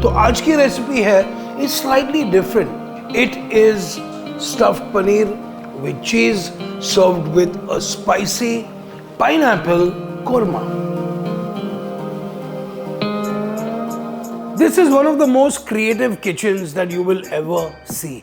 तो आज की रेसिपी है is slightly different. It is stuffed paneer with cheese served with a spicy pineapple korma. This is one of the most creative kitchens that you will ever see.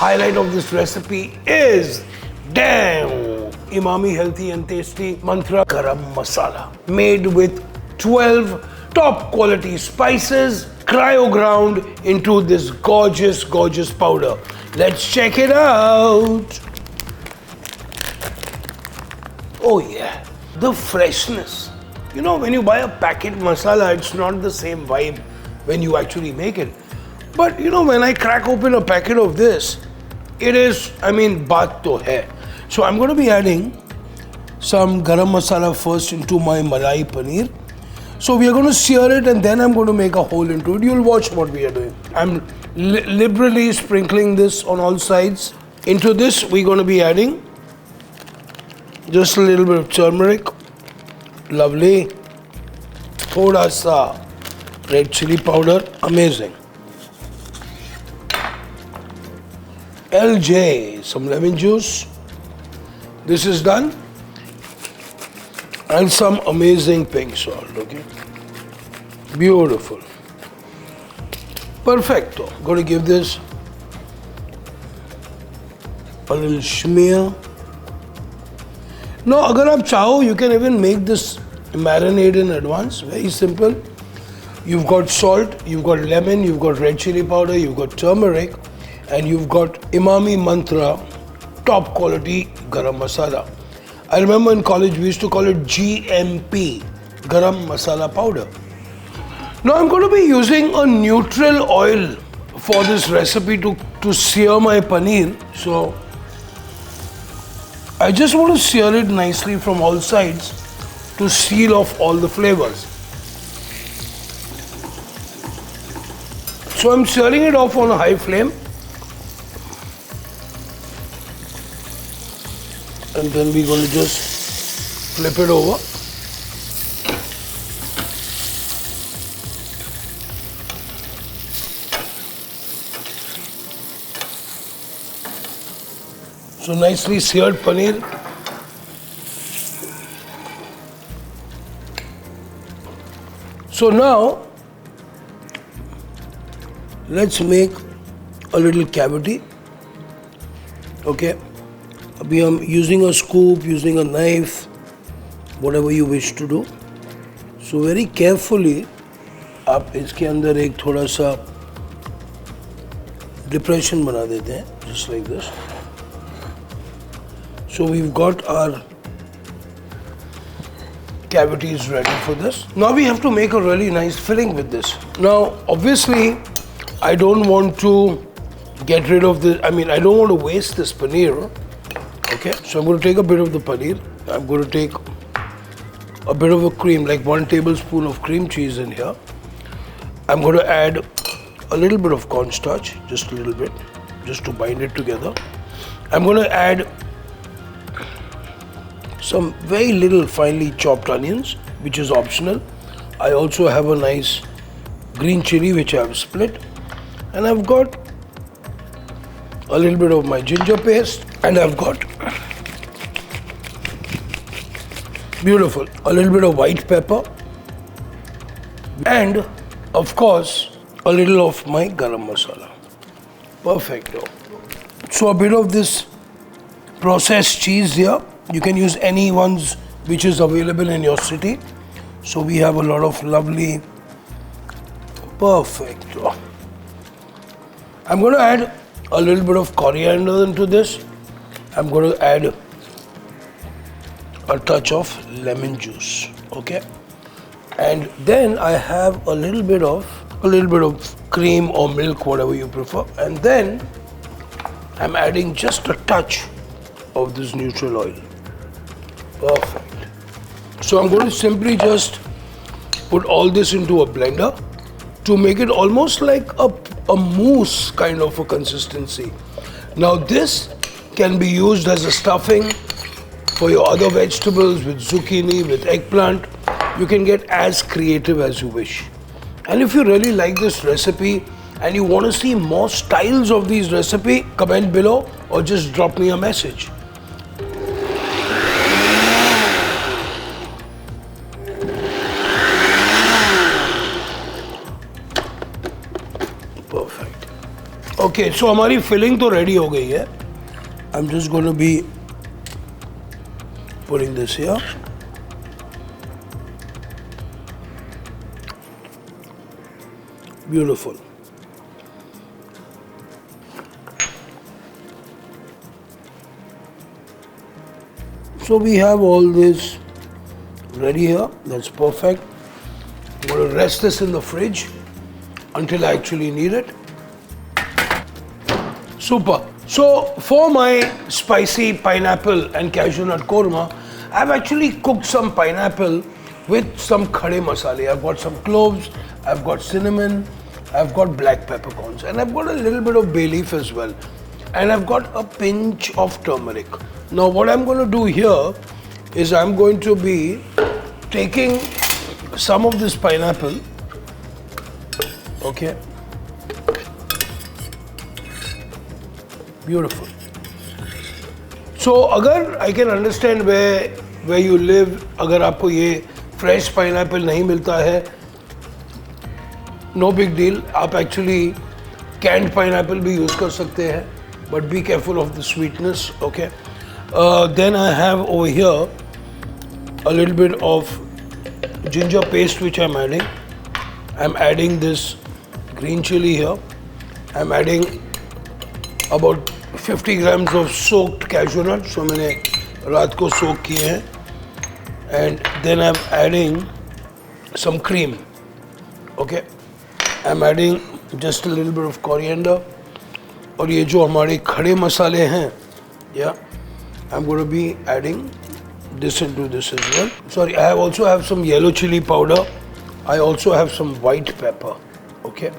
Highlight of this recipe is Emami healthy and tasty Mantra Garam Masala, made with 12 top quality spices cryo ground into this gorgeous powder. Let's check it out. Oh yeah, the freshness. You know, when you buy a packet masala, it's not the same vibe when you actually make it. But you know, when I crack open a packet of this, it is, baat to hai. So I'm going to be adding some garam masala first into my Malai Paneer. So we are going to sear it and then I'm going to make a hole into it. You'll watch what we are doing. I'm liberally sprinkling this on all sides. Into this we're going to be adding just a little bit of turmeric. Lovely. Thoda sa red chilli powder. Amazing. LJ, some lemon juice. This is done. And some amazing pink salt, okay? Beautiful. Perfecto. Going to give this a little smear. Now, agar aap chaho, you can even make this marinade in advance. Very simple. You've got salt, you've got lemon, you've got red chili powder, you've got turmeric, and you've got Emami Mantra top quality Garam Masala. I remember in college we used to call it GMP, Garam Masala powder. Now I'm going to be using a neutral oil for this recipe to sear my paneer. So I just want to sear it nicely from all sides to seal off all the flavors. So I'm searing it off on a high flame. And then we're going to just flip it over. So nicely seared paneer. So now let's make a little cavity. Okay. अभी हम using a scoop, using a knife, whatever you wish to do. So very carefully आप इसके अंदर एक थोड़ा सा depression बना देते हैं, just like this. So we've got our cavities ready for this. Now we have to make a really nice filling with this. Now obviously I don't want to get rid of this, I don't want to waste this paneer. Okay, so I'm going to take a bit of the paneer. I'm going to take a bit of a cream, like 1 tablespoon of cream cheese in here. I'm going to add a little bit of cornstarch, just a little bit, just to bind it together. I'm going to add some very little finely chopped onions, which is optional. I also have a nice green chilli, which I've split. And I've got a little bit of my ginger paste. And I've got beautiful, a little bit of white pepper, and of course a little of my garam masala. Perfecto. So a bit of this processed cheese here. You can use any ones which is available in your city. So we have a lot of lovely. Perfecto. I'm going to add a little bit of coriander into this. I'm going to add a touch of lemon juice, okay? And then I have a little bit of cream or milk, whatever you prefer. And then I'm adding just a touch of this neutral oil. Perfect. So I'm going to simply just put all this into a blender to make it almost like a mousse kind of a consistency. Now this can be used as a stuffing for your other vegetables, with zucchini, with eggplant. You can get as creative as you wish. And if you really like this recipe and you want to see more styles of these recipes, comment below or just drop me a message. Perfect. Okay, so हमारी filling तो ready हो गई है. I'm just going to be putting this here. Beautiful. So we have all this ready here. That's perfect. I'm going to rest this in the fridge until I actually need it. Super. So for my spicy pineapple and cashew nut korma, I've actually cooked some pineapple with some khade masala. I've got some cloves, I've got cinnamon, I've got black peppercorns, and I've got a little bit of bay leaf as well. And I've got a pinch of turmeric. Now what I'm going to do here is I'm going to be taking some of this pineapple, okay, beautiful. So agar I can understand where you live, agar आपको ये fresh pineapple नहीं मिलता है, no big deal, आप actually canned pineapple भी use कर सकते हैं, but be careful of the sweetness, okay. Then I have over here a little bit of ginger paste which I'm adding. I'm adding this green chili here. I'm adding about 50 grams of soaked cashew nuts. So मैंने रात को soak किए हैं. And then I'm adding some cream. Okay. I'm adding just a little bit of coriander. और ये जो हमारे खड़े मसाले हैं, yeah, I'm going to be adding this into this as well. Sorry, I also have some yellow chili powder. I also have some white pepper. Okay.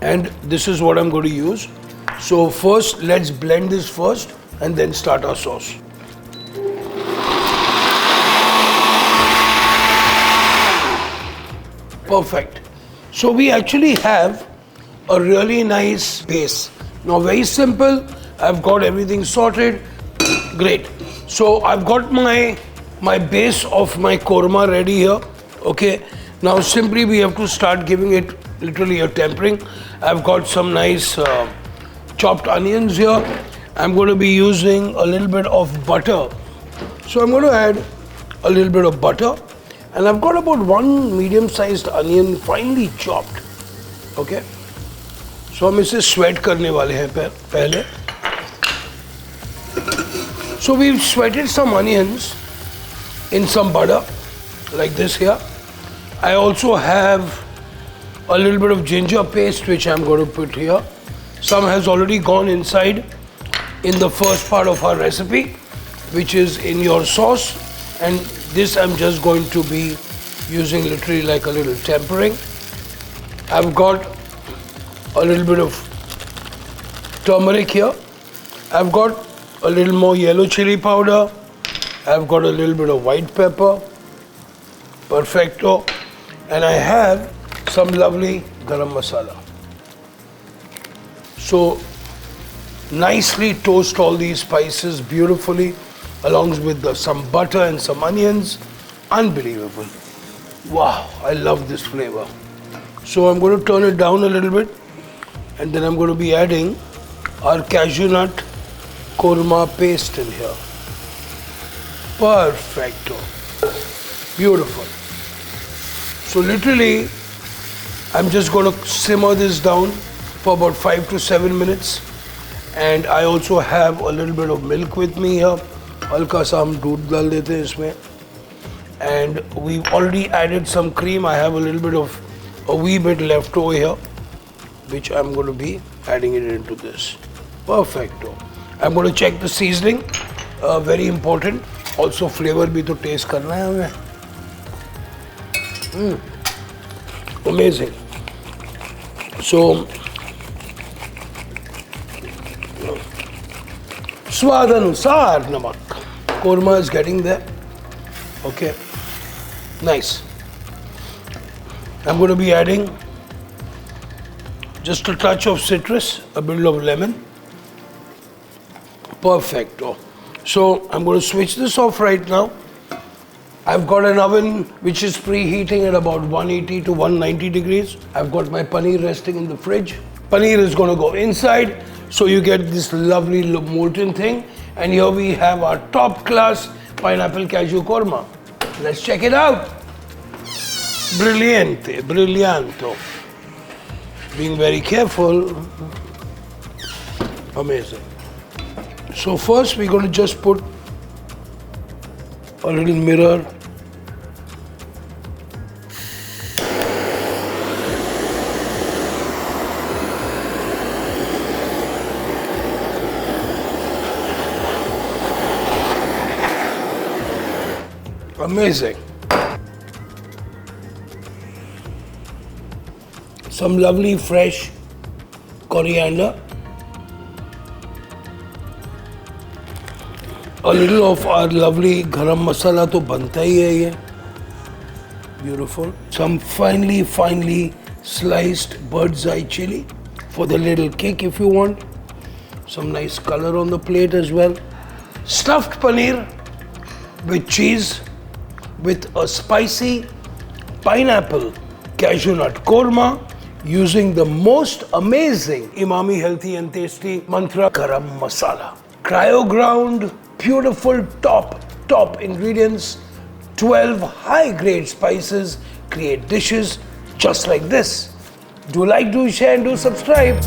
And this is what I'm going to use. So first, let's blend this first and then start our sauce. Perfect. So we actually have a really nice base. Now very simple. I've got everything sorted. Great. So I've got my base of my korma ready here. Okay. Now simply we have to start giving it literally a tempering. I've got some nice chopped onions here. I'm going to be using a little bit of butter. So I'm going to add a little bit of butter. And I've got about one medium-sized onion finely chopped. Okay. So हम इसे sweat करने वाले हैं पहले. So we've sweated some onions in some butter like this here. I also have a little bit of ginger paste which I'm going to put here. Some has already gone inside in the first part of our recipe, which is in your sauce, and this I'm just going to be using literally like a little tempering. I've got a little bit of turmeric here. I've got a little more yellow chili powder. I've got a little bit of white pepper. Perfecto. And I have some lovely garam masala. So nicely toast all these spices beautifully along with some butter and some onions. Unbelievable. Wow, I love this flavor. So I'm going to turn it down a little bit, and then I'm going to be adding our cashew nut korma paste in here. Perfecto. Beautiful. So literally, I'm just going to simmer this down for about 5 to 7 minutes. And I also have a little bit of milk with me here. हल्का सा हम दूध डाल देते हैं इसमें. And we've already added some cream. I have a wee bit left over here, which I'm going to be adding it into this. Perfecto. I'm going to check the seasoning. Very important. Also flavor भी तो taste करना है हमें. Amazing. So Swad anusar namak. Korma is getting there. Okay. Nice. I'm going to be adding just a touch of citrus, a bit of lemon. Perfecto. So I'm going to switch this off right now. I've got an oven which is preheating at about 180 to 190 degrees. I've got my paneer resting in the fridge. Paneer is going to go inside, so you get this lovely molten thing. And here we have our top class pineapple cashew korma. Let's check it out. Brilliante, brillianto. Being very careful. Amazing. So first we're going to just put a little mirror. Amazing. Some lovely fresh coriander. A little of our lovely garam masala to banta hi hai ye. Beautiful. Some finely sliced bird's eye chili for the little kick if you want. Some nice color on the plate as well. Stuffed paneer with cheese with a spicy pineapple cashew nut korma using the most amazing Emami healthy and tasty Mantra Garam Masala. Cryo ground, beautiful top ingredients, 12 high-grade spices create dishes just like this. Do like, do share and do subscribe.